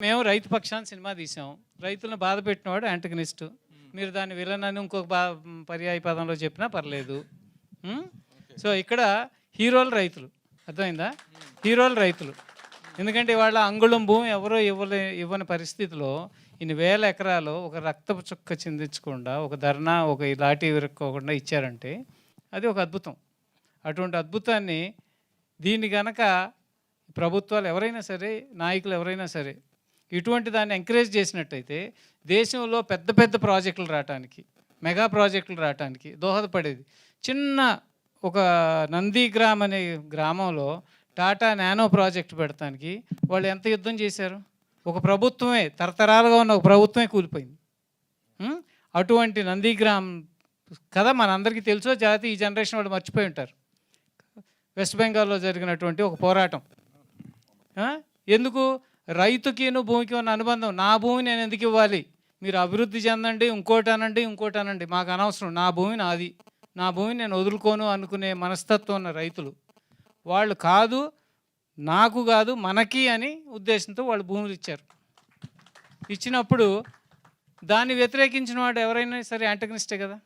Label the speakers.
Speaker 1: మేము రైతు పక్షాన్ని సినిమా తీసాం. రైతులను బాధ పెట్టినవాడు యాంటగనిస్ట్. మీరు దాన్ని విలన్ అని ఇంకొక పర్యాయ పదంలో చెప్పినా పర్లేదు. సో ఇక్కడ హీరోలు రైతులు, అర్థమైందా? హీరోలు రైతులు. ఎందుకంటే వాళ్ళ అంగుళం భూమి ఎవరో ఇవ్వని పరిస్థితిలో ఇన్ని వేల ఎకరాలు ఒక రక్తపు చుక్క చిందించకుండా, ఒక ధర్నా, ఒక లాఠీ విరుక్కోకుండా ఇచ్చారంటే అది ఒక అద్భుతం. అటువంటి అద్భుతాన్ని దీన్ని గనక ప్రభుత్వాలు ఎవరైనా సరే, నాయకులు ఎవరైనా సరే ఇటువంటి దాన్ని ఎంకరేజ్ చేసినట్టయితే దేశంలో పెద్ద పెద్ద ప్రాజెక్టులు రావటానికి, మెగా ప్రాజెక్టులు రావటానికి దోహదపడేది. చిన్న ఒక నందిగ్రామ్ అనే గ్రామంలో టాటా నానో ప్రాజెక్టు పెడతానికి వాళ్ళు ఎంత యుద్ధం చేశారు? ఒక ప్రభుత్వమే, తరతరాలుగా ఉన్న ఒక ప్రభుత్వమే కూలిపోయింది. అటువంటి నందిగ్రామ్ కథ మనందరికీ తెలుసో జాతి ఈ జనరేషన్ వాళ్ళు మర్చిపోయి ఉంటారు. వెస్ట్ బెంగాల్లో జరిగినటువంటి ఒక పోరాటం. ఎందుకు? రైతుకిను భూమికి ఉన్న అనుబంధం. నా భూమి నేను ఎందుకు ఇవ్వాలి? మీరు అభివృద్ధి చెందండి, ఇంకోటి అనండి, మాకు అనవసరం, నా భూమి నాది, నా భూమిని నేను వదులుకోను అనుకునే మనస్తత్వం ఉన్న రైతులు. వాళ్ళు కాదు, నాకు కాదు, మనకి అని ఉద్దేశంతో వాళ్ళు భూములు ఇచ్చారు. ఇచ్చినప్పుడు దాన్ని వ్యతిరేకించిన వాడు ఎవరైనా సరే యాంటగనిస్టే కదా.